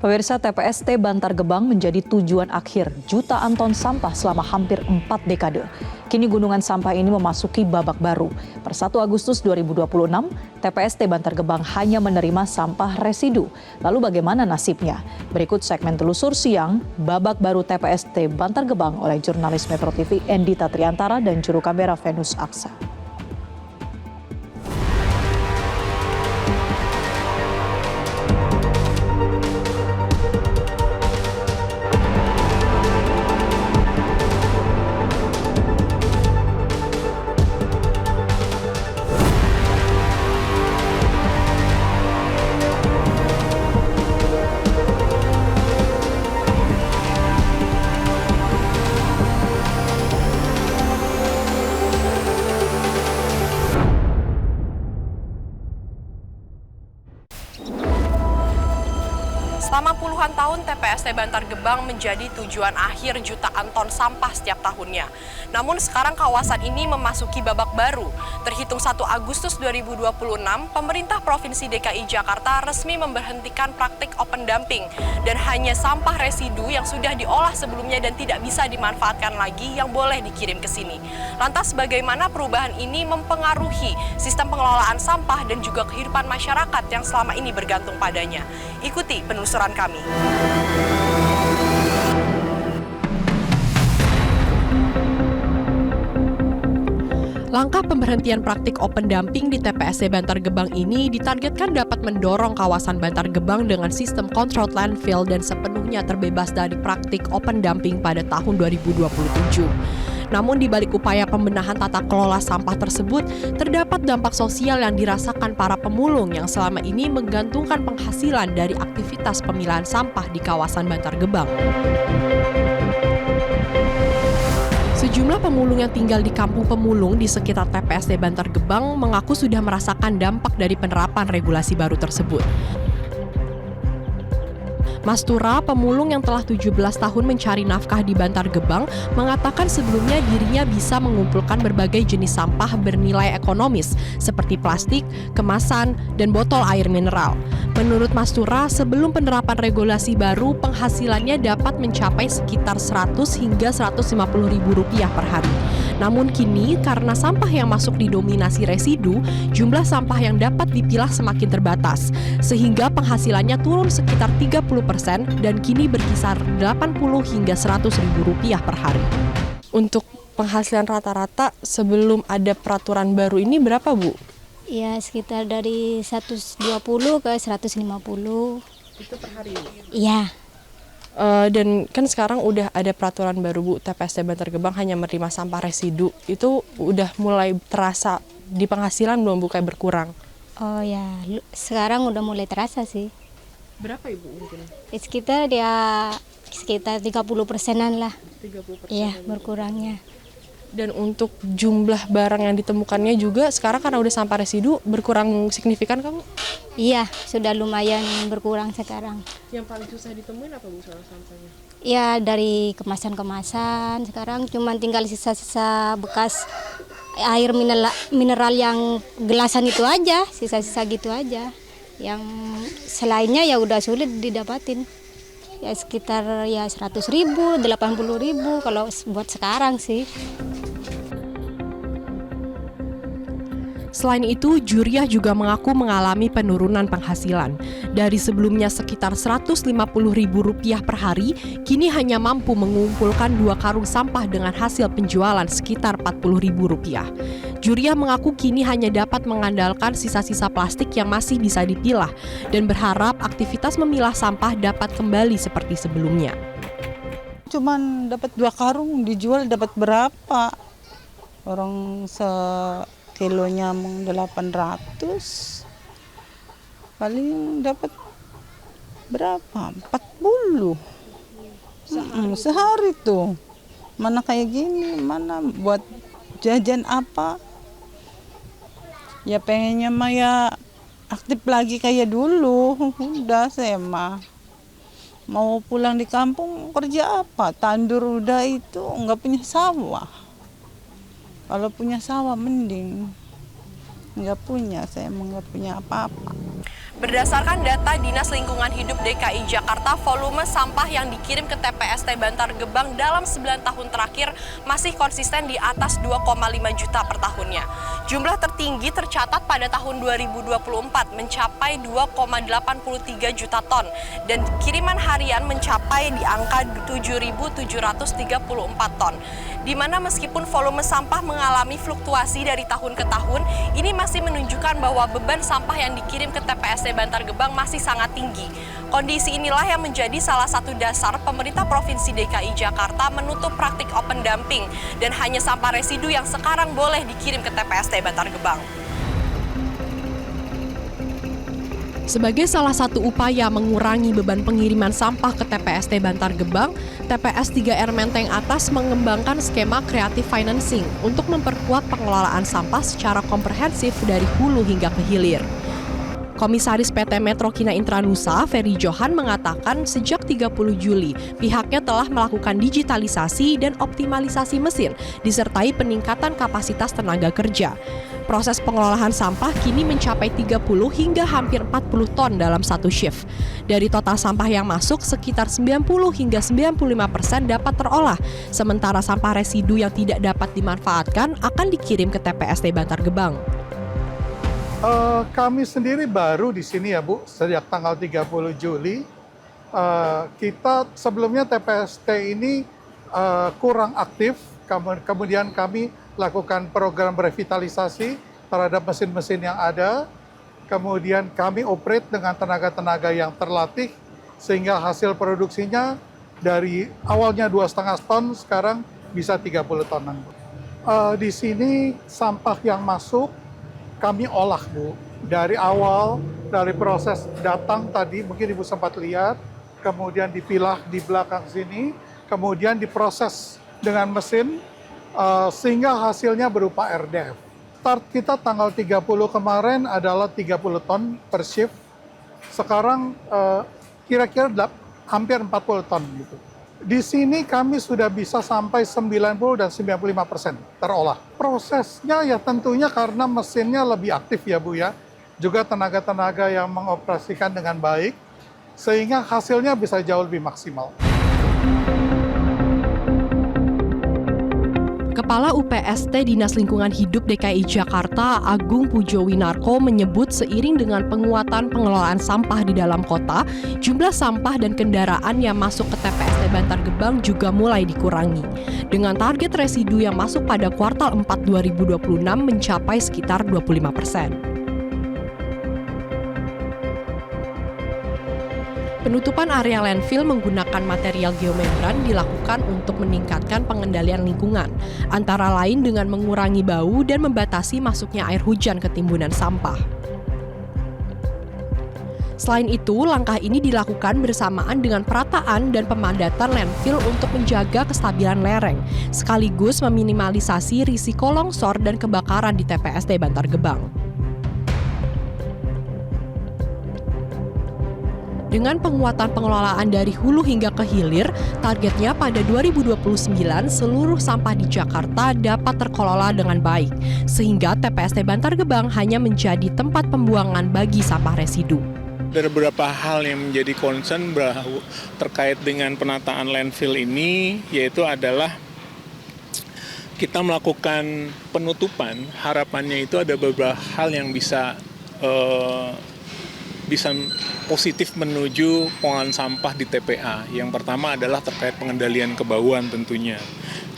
Pemirsa, TPST Bantar Gebang menjadi tujuan akhir jutaan ton sampah selama hampir 4 dekade. Kini gunungan sampah ini memasuki babak baru. Per 1 Agustus 2026, TPST Bantar Gebang hanya menerima sampah residu. Lalu bagaimana nasibnya? Berikut segmen Telusur Siang, babak baru TPST Bantar Gebang oleh jurnalis Metro TV Endita Triantara dan juru kamera Venus Aksa. Selama puluhan tahun, TPST Bantar Gebang menjadi tujuan akhir jutaan ton sampah setiap tahunnya. Namun sekarang kawasan ini memasuki babak baru. Terhitung 1 Agustus 2026, pemerintah Provinsi DKI Jakarta resmi memberhentikan praktik open dumping dan hanya sampah residu yang sudah diolah sebelumnya dan tidak bisa dimanfaatkan lagi yang boleh dikirim ke sini. Lantas bagaimana perubahan ini mempengaruhi sistem pengelolaan sampah dan juga kehidupan masyarakat yang selama ini bergantung padanya? Ikuti penelusuran kami. Langkah pemberhentian praktik open dumping di TPST Bantar Gebang ini ditargetkan dapat mendorong kawasan Bantar Gebang dengan sistem controlled landfill dan sepenuhnya terbebas dari praktik open dumping pada tahun 2027. Namun di balik upaya pembenahan tata kelola sampah tersebut, terdapat dampak sosial yang dirasakan para pemulung yang selama ini menggantungkan penghasilan dari aktivitas pemilahan sampah di kawasan Bantar Gebang. Sejumlah pemulung yang tinggal di kampung pemulung di sekitar TPST Bantar Gebang mengaku sudah merasakan dampak dari penerapan regulasi baru tersebut. Mas Tura, pemulung yang telah 17 tahun mencari nafkah di Bantar Gebang, mengatakan sebelumnya dirinya bisa mengumpulkan berbagai jenis sampah bernilai ekonomis seperti plastik, kemasan, dan botol air mineral. Menurut Mas Tura, sebelum penerapan regulasi baru, penghasilannya dapat mencapai sekitar 100 hingga 150 ribu rupiah per hari. Namun kini, karena sampah yang masuk didominasi residu, jumlah sampah yang dapat dipilah semakin terbatas, sehingga penghasilannya turun sekitar 30% dan kini berkisar 80 hingga 100 ribu rupiah per hari. Untuk penghasilan rata-rata sebelum ada peraturan baru ini berapa, Bu? Ya, sekitar dari 120 ke 150. Itu per hari? Iya. Dan kan sekarang udah ada peraturan baru, Bu, TPST Bantar Gebang hanya menerima sampah residu. Itu udah mulai terasa di penghasilan belum, Bu, kayak berkurang? Oh ya, sekarang udah mulai terasa sih. Berapa, Ibu, mungkin? Sekitar 30%-an lah. 30%? Iya, berkurangnya. Dan untuk jumlah barang yang ditemukannya juga sekarang karena udah sampah residu berkurang signifikan, kamu? Iya, sudah lumayan berkurang sekarang. Yang paling susah ditemuin apa, Bu, soal sampahnya? Ya, dari kemasan-kemasan, sekarang cuma tinggal sisa-sisa bekas air mineral yang gelasan itu aja, sisa-sisa gitu aja. Yang selainnya ya udah sulit didapatin. Ya sekitar ya 100 ribu, 80 ribu kalau buat sekarang sih. Selain itu, Juriah juga mengaku mengalami penurunan penghasilan. Dari sebelumnya sekitar Rp150.000 per hari, kini hanya mampu mengumpulkan 2 karung sampah dengan hasil penjualan sekitar Rp40.000. Juriah mengaku kini hanya dapat mengandalkan sisa-sisa plastik yang masih bisa dipilah dan berharap aktivitas memilah sampah dapat kembali seperti sebelumnya. Cuman dapat 2 karung, dijual dapat berapa? Orang kilonya 800, paling dapat berapa? 40 sehari tuh. Mana kayak gini, mana buat jajan apa? Ya pengennya mah ya aktif lagi kayak dulu. Udah saya mah mau pulang di kampung kerja apa? Tandur udah itu, nggak punya sawah. Kalau punya sawah mending. Nggak punya, saya emang nggak punya apa-apa. Berdasarkan data Dinas Lingkungan Hidup DKI Jakarta, volume sampah yang dikirim ke TPST Bantar Gebang dalam 9 tahun terakhir masih konsisten di atas 2,5 juta per tahunnya. Jumlah tertinggi tercatat pada tahun 2024 mencapai 2,83 juta ton dan kiriman harian mencapai di angka 7.734 ton. Di mana meskipun volume sampah mengalami fluktuasi dari tahun ke tahun, ini masih menunjukkan bahwa beban sampah yang dikirim ke TPST Bantar Gebang masih sangat tinggi. Kondisi inilah yang menjadi salah satu dasar pemerintah Provinsi DKI Jakarta menutup praktik open dumping dan hanya sampah residu yang sekarang boleh dikirim ke TPST Bantar Gebang. Sebagai salah satu upaya mengurangi beban pengiriman sampah ke TPST Bantar Gebang, TPS 3R Menteng Atas mengembangkan skema creative financing untuk memperkuat pengelolaan sampah secara komprehensif dari hulu hingga ke hilir. Komisaris PT Metro Kina Intranusa, Ferry Johan, mengatakan sejak 30 Juli, pihaknya telah melakukan digitalisasi dan optimalisasi mesin, disertai peningkatan kapasitas tenaga kerja. Proses pengelolaan sampah kini mencapai 30 hingga hampir 40 ton dalam satu shift. Dari total sampah yang masuk, sekitar 90 hingga 95% dapat terolah, sementara sampah residu yang tidak dapat dimanfaatkan akan dikirim ke TPST Bantar Gebang. Kami sendiri baru di sini ya Bu, sejak tanggal 30 Juli. Kita sebelumnya TPST ini kurang aktif, kemudian kami lakukan program revitalisasi terhadap mesin-mesin yang ada, kemudian kami operate dengan tenaga-tenaga yang terlatih, sehingga hasil produksinya dari awalnya 2,5 ton, sekarang bisa 30 tonan. Di sini sampah yang masuk, kami olah Bu, dari awal, dari proses datang tadi, mungkin Ibu sempat lihat, kemudian dipilah di belakang sini, kemudian diproses dengan mesin, sehingga hasilnya berupa RDF. Start kita tanggal 30 kemarin adalah 30 ton per shift, sekarang kira-kira hampir 40 ton gitu. Di sini kami sudah bisa sampai 90 dan 95% terolah. Prosesnya ya tentunya karena mesinnya lebih aktif ya Bu ya. Juga tenaga-tenaga yang mengoperasikan dengan baik, sehingga hasilnya bisa jauh lebih maksimal. Kepala UPST Dinas Lingkungan Hidup DKI Jakarta, Agung Pujowinarko, menyebut seiring dengan penguatan pengelolaan sampah di dalam kota, jumlah sampah dan kendaraan yang masuk ke TPST Bantar Gebang juga mulai dikurangi. Dengan target residu yang masuk pada kuartal 4 2026 mencapai sekitar 25%. Penutupan area landfill menggunakan material geomembran dilakukan untuk meningkatkan pengendalian lingkungan, antara lain dengan mengurangi bau dan membatasi masuknya air hujan ke timbunan sampah. Selain itu, langkah ini dilakukan bersamaan dengan perataan dan pemadatan landfill untuk menjaga kestabilan lereng, sekaligus meminimalisasi risiko longsor dan kebakaran di TPST Bantar Gebang. Dengan penguatan pengelolaan dari hulu hingga ke hilir, targetnya pada 2029 seluruh sampah di Jakarta dapat terkelola dengan baik, sehingga TPST Bantar Gebang hanya menjadi tempat pembuangan bagi sampah residu. Ada beberapa hal yang menjadi concern terkait dengan penataan landfill ini, yaitu adalah kita melakukan penutupan, harapannya itu ada beberapa hal yang bisa positif menuju pengolahan sampah di TPA. Yang pertama adalah terkait pengendalian kebauan tentunya.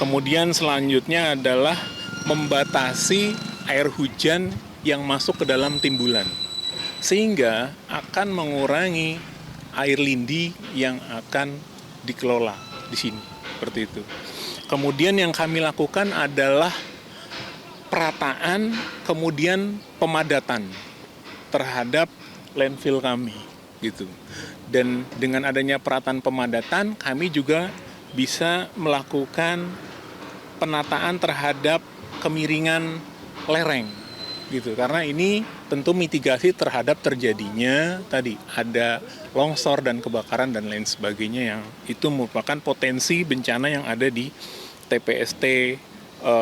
Kemudian selanjutnya adalah membatasi air hujan yang masuk ke dalam timbulan. Sehingga akan mengurangi air lindi yang akan dikelola di sini. Seperti itu. Kemudian yang kami lakukan adalah perataan, kemudian pemadatan terhadap landfill kami gitu. Dan dengan adanya perataan pemadatan, kami juga bisa melakukan penataan terhadap kemiringan lereng gitu. Karena ini tentu mitigasi terhadap terjadinya tadi ada longsor dan kebakaran dan lain sebagainya yang itu merupakan potensi bencana yang ada di TPST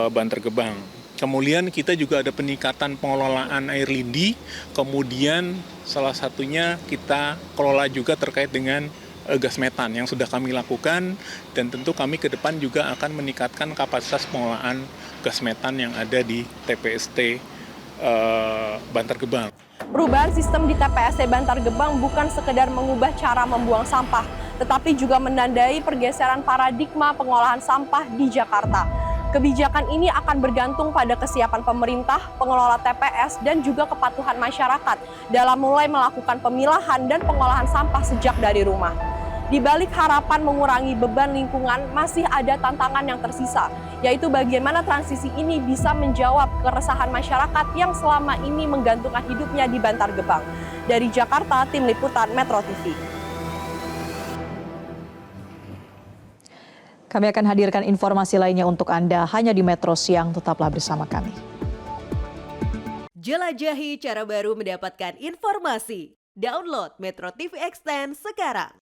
Bantar Gebang. Kemudian kita juga ada peningkatan pengelolaan air lindi, kemudian salah satunya kita kelola juga terkait dengan gas metan yang sudah kami lakukan, dan tentu kami ke depan juga akan meningkatkan kapasitas pengelolaan gas metan yang ada di TPST Bantar Gebang. Perubahan sistem di TPST Bantar Gebang bukan sekedar mengubah cara membuang sampah, tetapi juga menandai pergeseran paradigma pengolahan sampah di Jakarta. Kebijakan ini akan bergantung pada kesiapan pemerintah, pengelola TPS, dan juga kepatuhan masyarakat dalam mulai melakukan pemilahan dan pengolahan sampah sejak dari rumah. Di balik harapan mengurangi beban lingkungan, masih ada tantangan yang tersisa, yaitu bagaimana transisi ini bisa menjawab keresahan masyarakat yang selama ini menggantungkan hidupnya di Bantar Gebang. Dari Jakarta, Tim Liputan Metro TV. Kami akan hadirkan informasi lainnya untuk Anda hanya di Metro Siang. Tetaplah bersama kami. Jelajahi cara baru mendapatkan informasi. Download Metro TV Extend sekarang.